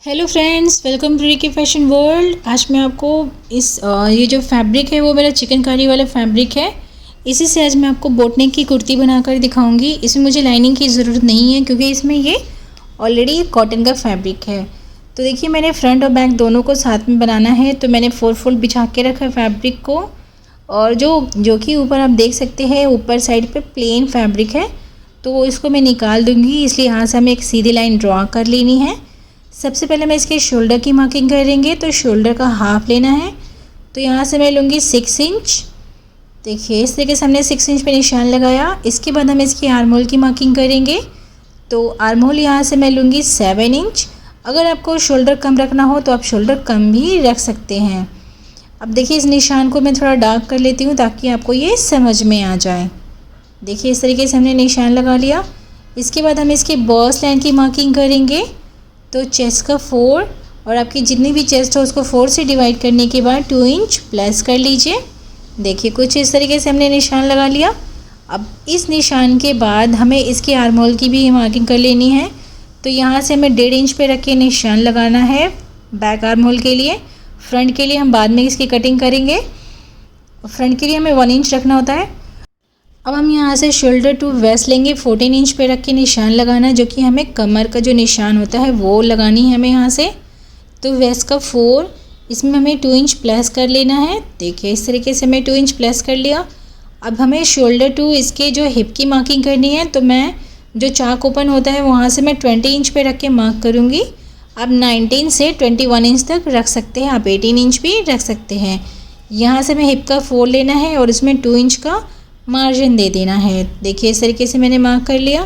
Hello friends, welcome to Ricky fashion world. आज मैं आपको ये जो फैब्रिक है वो मेरा चिकनकारी वाला फैब्रिक है। इसी से आज मैं आपको बोटनेक की कुर्ती बनाकर दिखाऊंगी। इसमें मुझे लाइनिंग की ज़रूरत नहीं है क्योंकि इसमें ये ऑलरेडी कॉटन का फैब्रिक है। तो देखिए, मैंने फ्रंट और बैक दोनों को साथ में बनाना है, तो मैंने 4 फोल्ड बिछा के रखा है फैब्रिक को। और जो कि ऊपर आप देख सकते हैं, ऊपर साइड पर प्लेन फैब्रिक है, तो इसको मैं निकाल दूँगी। इसलिए यहाँ से हमें एक सीधी लाइन ड्रॉ कर लेनी है। सबसे पहले मैं इसके शोल्डर की मार्किंग करेंगे, तो शोल्डर का हाफ लेना है। तो यहाँ से मैं लूँगी 6 इंच। देखिए, इस तरीके से हमने 6 इंच पे निशान लगाया। इसके बाद हम इसकी आर्म होल की मार्किंग करेंगे, तो आर्म होल यहाँ से मैं लूँगी 7 इंच। अगर आपको शोल्डर कम रखना हो तो आप शोल्डर कम भी रख सकते हैं। अब देखिए, इस निशान को मैं थोड़ा डार्क कर लेती हूँ ताकि आपको ये समझ में आ जाए। देखिए, इस तरीके से हमने निशान लगा लिया। इसके बाद हम इसके बॉस लाइन की मार्किंग करेंगे। तो चेस्ट का 4 और आपकी जितनी भी चेस्ट हो उसको 4 से डिवाइड करने के बाद 2 इंच प्लस कर लीजिए। देखिए, कुछ इस तरीके से हमने निशान लगा लिया। अब इस निशान के बाद हमें इसके आर्म होल की भी मार्किंग कर लेनी है। तो यहाँ से हमें 1.5 इंच पे रख के निशान लगाना है बैक आर्म होल के लिए। फ्रंट के लिए हम बाद में इसकी कटिंग करेंगे। फ्रंट के लिए हमें 1 इंच रखना होता है। अब हम यहाँ से शोल्डर टू वेस्ट लेंगे, 14 इंच पे रख के निशान लगाना, जो कि हमें कमर का जो निशान होता है वो लगानी है हमें यहाँ से। तो वेस्ट का 4, इसमें हमें 2 इंच प्लस कर लेना है। देखिए, इस तरीके से मैं 2 इंच प्लस कर लिया। अब हमें शोल्डर टू इसके जो हिप की मार्किंग करनी है, तो मैं जो चाक ओपन होता है वहाँ से मैं 20 इंच पे रख के मार्क करूँगी। अब 19 से 21 इंच तक रख सकते हैं, आप 18 इंच भी रख सकते हैं। यहाँ से मैं हिप का 4 लेना है और इसमें 2 इंच का मार्जिन दे देना है। देखिए, इस तरीके से मैंने मार्क कर लिया।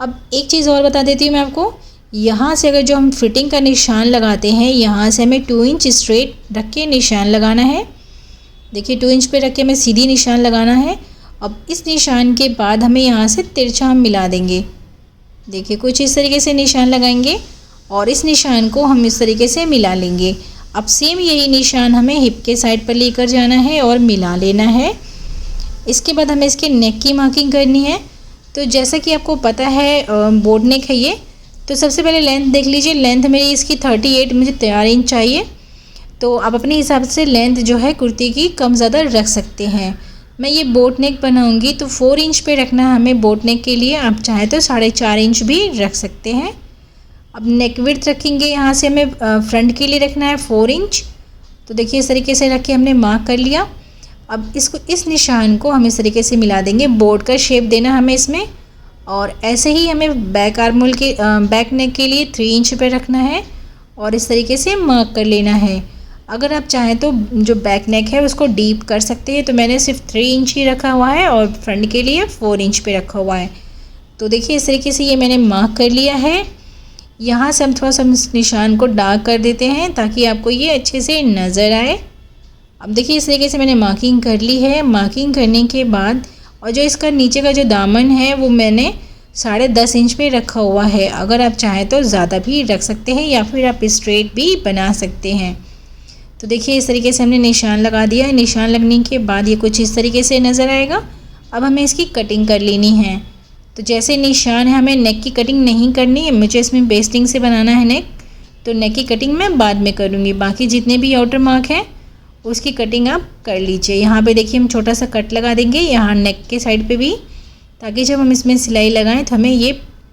अब एक चीज़ और बता देती हूँ मैं आपको, यहाँ से अगर जो हम फिटिंग का निशान लगाते हैं, यहाँ से हमें 2 इंच स्ट्रेट रख के निशान लगाना है। देखिए, 2 इंच पे रख के हमें सीधी निशान लगाना है। अब इस निशान के बाद हमें यहाँ से तिरछा हम मिला देंगे। देखिए, कुछ इस तरीके से निशान लगाएंगे और इस निशान को हम इस तरीके से मिला लेंगे। अब सेम यही निशान हमें हिप के साइड पर लेकर जाना है और मिला लेना है। इसके बाद हमें इसके नेक की मार्किंग करनी है। तो जैसा कि आपको पता है बोट नेक है ये, तो सबसे पहले लेंथ देख लीजिए। लेंथ मेरी इसकी 38 मुझे तैयार इंच चाहिए। तो आप अपने हिसाब से लेंथ जो है कुर्ती की कम ज़्यादा रख सकते हैं। मैं ये बोट नेक बनाऊंगी तो 4 इंच पे रखना है हमें बोट नेक के लिए। आप चाहें तो 4.5 इंच भी रख सकते हैं। अब नेक विड्थ रखेंगे, यहाँ से हमें फ्रंट के लिए रखना है 4 इंच। तो देखिए, इस तरीके से रख के हमने मार्क कर लिया। अब इसको, इस निशान को हम इस तरीके से मिला देंगे। बोर्ड का शेप देना हमें इसमें। और ऐसे ही हमें बैक आर्म होल के बैक नेक के लिए 3 इंच पे रखना है और इस तरीके से मार्क कर लेना है। अगर आप चाहें तो जो बैक नेक है उसको डीप कर सकते हैं, तो मैंने सिर्फ 3 इंच ही रखा हुआ है और फ्रंट के लिए 4 इंच पे रखा हुआ है। तो देखिए, इस तरीके से ये मैंने मार्क कर लिया है। यहाँ से हम थोड़ा सा इस निशान को डार्क कर देते हैं ताकि आपको ये अच्छे से नज़र आए। अब देखिए, इस तरीके से मैंने मार्किंग कर ली है। मार्किंग करने के बाद और जो इसका नीचे का जो दामन है वो मैंने 10.5 इंच पे रखा हुआ है। अगर आप चाहें तो ज़्यादा भी रख सकते हैं या फिर आप स्ट्रेट भी बना सकते हैं। तो देखिए, इस तरीके से हमने निशान लगा दिया है। निशान लगने के बाद ये कुछ इस तरीके से नज़र आएगा। अब हमें इसकी कटिंग कर लेनी है। तो जैसे निशान है, हमें नेक की कटिंग नहीं करनी है, मुझे इसमें बेस्टिंग से बनाना है नेक। तो नेक की कटिंग मैं बाद में करूँगी। बाकी जितने भी आउटर मार्क हैं उसकी कटिंग आप कर लीजिए। यहाँ पे देखिए, हम छोटा सा कट लगा देंगे यहाँ नेक के साइड पे भी, ताकि जब हम इसमें सिलाई लगाएं तो हमें ये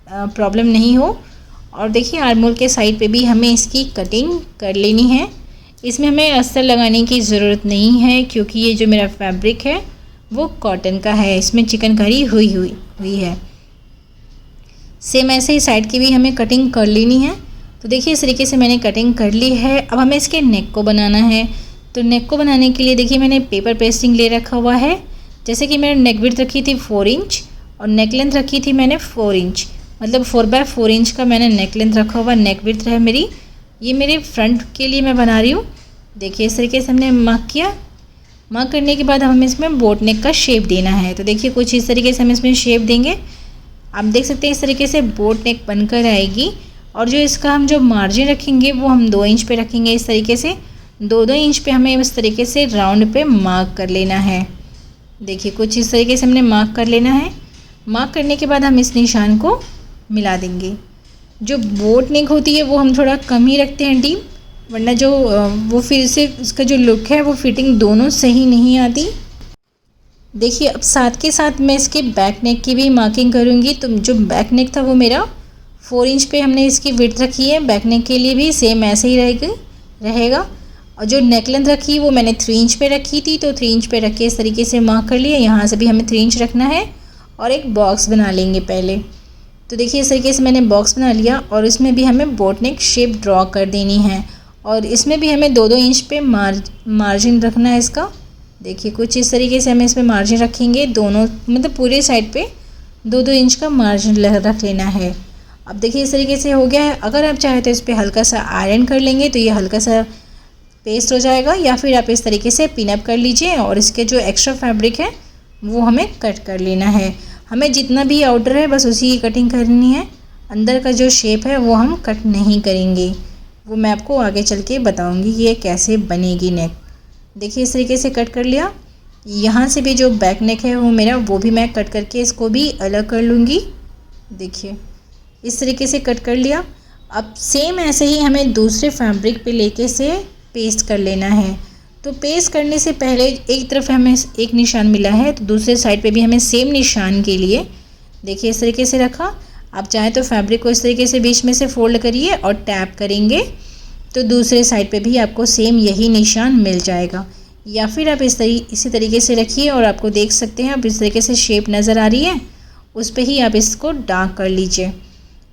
प्रॉब्लम नहीं हो। और देखिए, आर्म होल के साइड पे भी हमें इसकी कटिंग कर लेनी है। इसमें हमें अस्तर लगाने की ज़रूरत नहीं है क्योंकि ये जो मेरा फैब्रिक है वो कॉटन का है, इसमें चिकनकारी हुई है। सेम ऐसे ही साइड की भी हमें कटिंग कर लेनी है। तो देखिए, इस तरीके से मैंने कटिंग कर ली है। अब हमें इसके नेक को बनाना है। तो नेक को बनाने के लिए देखिए, मैंने पेपर पेस्टिंग ले रखा हुआ है। जैसे कि मैंने नेक विड्थ रखी थी 4 इंच और नेक लेंथ रखी थी मैंने 4 इंच, मतलब 4/4 इंच का मैंने नेक लेंथ रखा हुआ। नेक विड्थ है मेरी, ये मेरे फ्रंट के लिए मैं बना रही हूँ। देखिए, इस तरीके से हमने मार्क किया। मार्क करने के बाद हमें इसमें बोट नेक का शेप देना है। तो देखिए, कुछ इस तरीके से हम इसमें शेप देंगे। आप देख सकते हैं इस तरीके से बोट नेक बनकर आएगी। और जो इसका हम जो मार्जिन रखेंगे वो हम 2 इंच पे रखेंगे। इस तरीके से 2-2 इंच पे हमें इस तरीके से राउंड पे मार्क कर लेना है। देखिए, कुछ इस तरीके से हमने मार्क कर लेना है। मार्क करने के बाद हम इस निशान को मिला देंगे। जो बोट नेक होती है वो हम थोड़ा कम ही रखते हैं डीप, वरना जो वो फिर से उसका जो लुक है वो फिटिंग दोनों सही नहीं आती। देखिए अब साथ के साथ मैं इसके बैक नेक की भी मार्किंग करूँगी। तो जो बैक नेक था वो मेरा 4 इंच पे हमने इसकी विड्थ रखी है। बैक नेक के लिए भी सेम ऐसे ही रहेगा। और जो नेक लेंथ रखी वो मैंने 3 इंच पे रखी थी, तो 3 इंच पे रख के इस तरीके से मार्क कर लिया। यहाँ से भी हमें 3 इंच रखना है और एक बॉक्स बना लेंगे पहले। तो देखिए इस तरीके से मैंने बॉक्स बना लिया और इसमें भी हमें बोट नेक शेप ड्रॉ कर देनी है। और इसमें भी हमें 2-2 इंच पे मार्जिन रखना है इसका। देखिए कुछ इस तरीके से हमें इसमें मार्जिन रखेंगे, दोनों मतलब पूरे साइड पे 2-2 इंच का मार्जिन रख लेना है। अब देखिए इस तरीके से हो गया है। अगर आप चाहें तो इस पर हल्का सा आयरन कर लेंगे तो ये हल्का सा पेस्ट हो जाएगा, या फिर आप इस तरीके से पिन अप कर लीजिए और इसके जो एक्स्ट्रा फैब्रिक है वो हमें कट कर लेना है। हमें जितना भी आउटर है बस उसी की कटिंग करनी है, अंदर का जो शेप है वो हम कट नहीं करेंगे। वो मैं आपको आगे चल के बताऊँगी कि ये कैसे बनेगी नेक। देखिए इस तरीके से कट कर लिया। यहाँ से भी जो बैक नेक है वो मेरा वो भी मैं कट करके इसको भी अलग कर लूँगी। देखिए इस तरीके से कट कर लिया। अब सेम ऐसे ही हमें दूसरे फैब्रिक पे लेके से पेस्ट कर लेना है। तो पेस्ट करने से पहले एक तरफ हमें एक निशान मिला है, तो दूसरे साइड पे भी हमें सेम निशान के लिए देखिए इस तरीके से रखा। आप चाहें तो फैब्रिक को इस तरीके से बीच में से फोल्ड करिए और टैप करेंगे तो दूसरे साइड पे भी आपको सेम यही निशान मिल जाएगा। या फिर आप इसी तरीके से रखिए और आपको देख सकते हैं अब इस तरीके से शेप नज़र आ रही है, उस पर ही आप इसको डार्क कर लीजिए।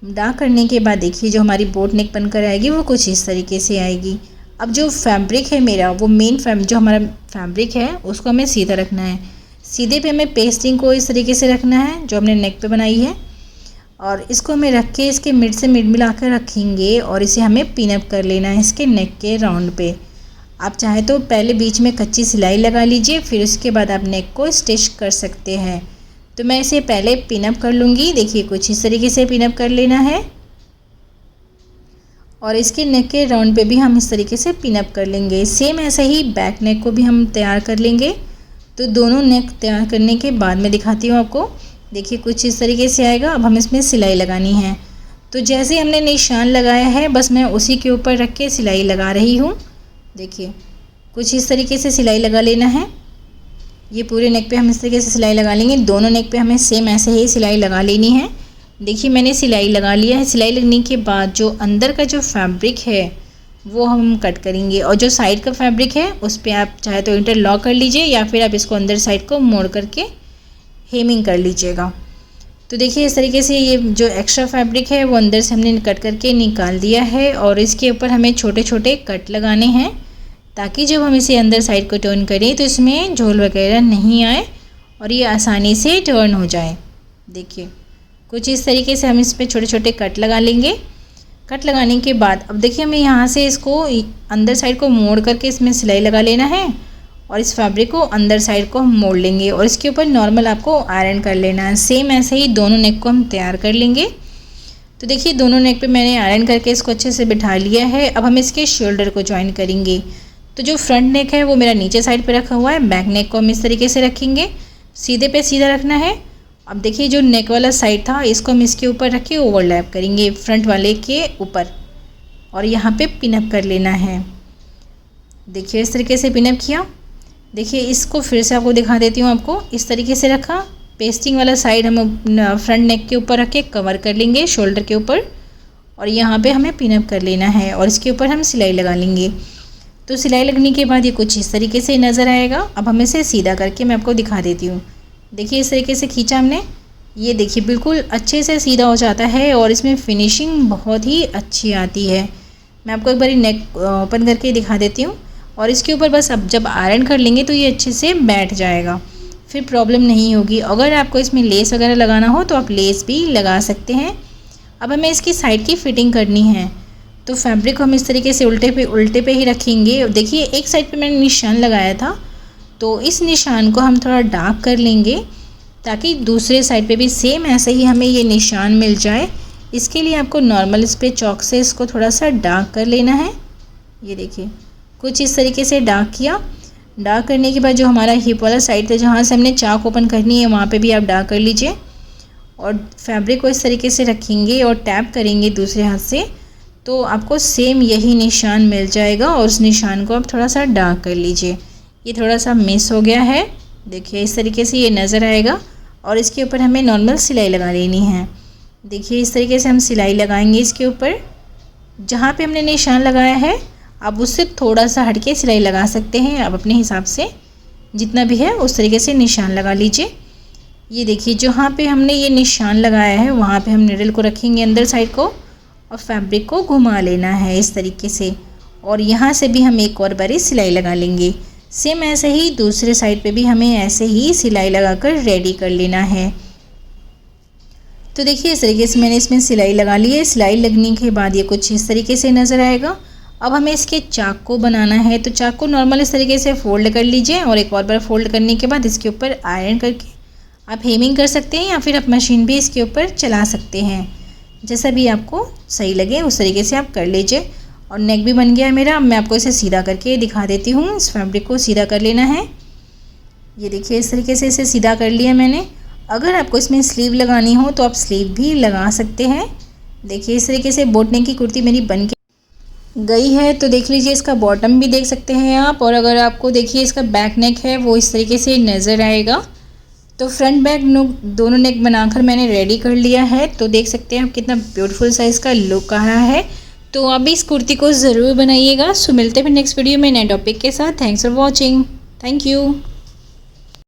डार्क करने के बाद देखिए जो हमारी बोट नेक बनकर आएगी वो कुछ इस तरीके से आएगी। अब जो फैब्रिक है मेरा वो जो हमारा फैब्रिक है उसको हमें सीधा रखना है। सीधे पे हमें पेस्टिंग को इस तरीके से रखना है जो हमने नेक पे बनाई है, और इसको हमें रख के इसके मिड से मिड मिला कर रखेंगे और इसे हमें पिन अप कर लेना है इसके नेक के राउंड पे। आप चाहे तो पहले बीच में कच्ची सिलाई लगा लीजिए, फिर उसके बाद आप नेक को स्टिच कर सकते हैं। तो मैं इसे पहले पिन अप कर लूँगी। देखिए कुछ इस तरीके से पिन अप कर लेना है और इसके नेक के राउंड पे भी हम इस तरीके से पिन अप कर लेंगे। सेम ऐसे ही बैक नेक को भी हम तैयार कर लेंगे। तो दोनों नेक तैयार करने के बाद मैं दिखाती हूँ आपको। देखिए कुछ इस तरीके से आएगा। अब हम इसमें सिलाई लगानी है। तो जैसे हमने निशान लगाया है बस मैं उसी के ऊपर रख के सिलाई लगा रही हूँ। देखिए कुछ इस तरीके से सिलाई लगा लेना है। ये पूरे नेक पे हम इस तरीके से सिलाई लगा लेंगे। दोनों नेक पे हमें सेम ऐसे ही सिलाई लगा लेनी है। देखिए मैंने सिलाई लगा लिया है। सिलाई लगने के बाद जो अंदर का जो फैब्रिक है वो हम कट करेंगे, और जो साइड का फैब्रिक है उस पर आप चाहे तो इंटरलॉक कर लीजिए या फिर आप इसको अंदर साइड को मोड़ करके हेमिंग कर लीजिएगा। तो देखिए इस तरीके से ये जो एक्स्ट्रा फैब्रिक है वो अंदर से हमने कट करके निकाल दिया है, और इसके ऊपर हमें छोटे छोटे कट लगाने हैं ताकि जब हम इसे अंदर साइड को टर्न करें तो इसमें झोल वगैरह नहीं आए और ये आसानी से टर्न हो जाए। देखिए कुछ इस तरीके से हम इस पर छोटे छोटे कट लगा लेंगे। कट लगाने के बाद अब देखिए हमें यहाँ से इसको अंदर साइड को मोड़ करके इसमें सिलाई लगा लेना है और इस फैब्रिक को अंदर साइड को हम मोड़ लेंगे और इसके ऊपर नॉर्मल आपको आयरन कर लेना है। सेम ऐसे ही दोनों नेक को हम तैयार कर लेंगे। तो देखिए दोनों नेक पे मैंने आयरन करके इसको अच्छे से बिठा लिया है। अब हम इसके शोल्डर को ज्वाइन करेंगे। तो जो फ्रंट नेक है वो मेरा नीचे साइड पे रखा हुआ है। बैक नेक को हम इस तरीके से रखेंगे, सीधे पे सीधा रखना है। अब देखिए जो नेक वाला साइड था इसको हम इसके ऊपर रख के ओवरलैप करेंगे फ्रंट वाले के ऊपर, और यहाँ पे पिनअप कर लेना है। देखिए इस तरीके से पिनअप किया। देखिए इसको फिर से आपको दिखा देती हूँ। आपको इस तरीके से रखा, पेस्टिंग वाला साइड हम फ्रंट नेक के ऊपर रख के कवर कर लेंगे शोल्डर के ऊपर, और यहाँ पे हमें पिनअप कर लेना है और इसके ऊपर हम सिलाई लगा लेंगे। तो सिलाई लगने के बाद ये कुछ इस तरीके से नज़र आएगा। अब हम इसे सीधा करके मैं आपको दिखा देती हूँ। देखिए इस तरीके से खींचा हमने, ये देखिए बिल्कुल अच्छे से सीधा हो जाता है और इसमें फिनिशिंग बहुत ही अच्छी आती है। मैं आपको एक बार नेक ओपन करके दिखा देती हूँ, और इसके ऊपर बस अब जब आयरन कर लेंगे तो ये अच्छे से बैठ जाएगा, फिर प्रॉब्लम नहीं होगी। अगर आपको इसमें लेस वगैरह लगाना हो तो आप लेस भी लगा सकते हैं। अब हमें इसकी साइड की फ़िटिंग करनी है। तो फैब्रिक को हम इस तरीके से उल्टे पे ही रखेंगे। देखिए एक साइड पे मैंने निशान लगाया था, तो इस निशान को हम थोड़ा डार्क कर लेंगे ताकि दूसरे साइड पे भी सेम ऐसे ही हमें ये निशान मिल जाए। इसके लिए आपको नॉर्मल इस पर चॉक से इसको थोड़ा सा डार्क कर लेना है। ये देखिए कुछ इस तरीके से डार्क किया। डार्क करने के बाद जो हमारा हिप वाला साइड था जहाँ से हमने चाक ओपन करनी है वहाँ पे भी आप डार्क कर लीजिए, और फैब्रिक को इस तरीके से रखेंगे और टैप करेंगे दूसरे हाथ से, तो आपको सेम यही निशान मिल जाएगा। और उस निशान को आप थोड़ा सा डार्क कर लीजिए। ये थोड़ा सा मिस हो गया है, देखिए इस तरीके से ये नज़र आएगा। और इसके ऊपर हमें नॉर्मल सिलाई लगा लेनी है। देखिए इस तरीके से हम सिलाई लगाएंगे इसके ऊपर। जहाँ पे हमने निशान लगाया है आप उससे थोड़ा सा हटके सिलाई लगा सकते हैं। आप अपने हिसाब से जितना भी है उस तरीके से निशान लगा लीजिए। ये देखिए जहाँ पे हमने ये निशान लगाया है वहाँ पे हम नीडल को रखेंगे अंदर साइड को और फैब्रिक को घुमा लेना है इस तरीके से। और यहाँ से भी हम एक और बारी सिलाई लगा लेंगे। सेम ऐसे ही दूसरे साइड पे भी हमें ऐसे ही सिलाई लगाकर रेडी कर लेना है। तो देखिए इस तरीके से मैंने इसमें सिलाई लगा ली है। सिलाई लगने के बाद ये कुछ इस तरीके से नज़र आएगा। अब हमें इसके चाक को बनाना है, तो चाक को नॉर्मल इस तरीके से फ़ोल्ड कर लीजिए और एक और बार फ़ोल्ड करने के बाद इसके ऊपर आयरन करके आप हेमिंग कर सकते हैं या फिर आप मशीन भी इसके ऊपर चला सकते हैं। जैसा भी आपको सही लगे उस तरीके से आप कर लीजिए। और नेक भी बन गया है मेरा। अब मैं आपको इसे सीधा करके दिखा देती हूँ। इस फैब्रिक को सीधा कर लेना है। ये देखिए इस तरीके से इसे सीधा कर लिया मैंने। अगर आपको इसमें स्लीव लगानी हो तो आप स्लीव भी लगा सकते हैं। देखिए इस तरीके से बोट नेक की कुर्ती मेरी बन के गई है। तो देख लीजिए इसका बॉटम भी देख सकते हैं आप। और अगर आपको देखिए इसका बैक नेक है वो इस तरीके से नज़र आएगा। तो फ्रंट बैक दोनों नेक बनाकर मैंने रेडी कर लिया है। तो देख सकते हैं आप कितना ब्यूटीफुल सा इसका लुक आ रहा है। तो आप भी इस कुर्ती को ज़रूर बनाइएगा। सो मिलते हैं फिर नेक्स्ट वीडियो में नए टॉपिक के साथ। Thanks for watching. Thank you.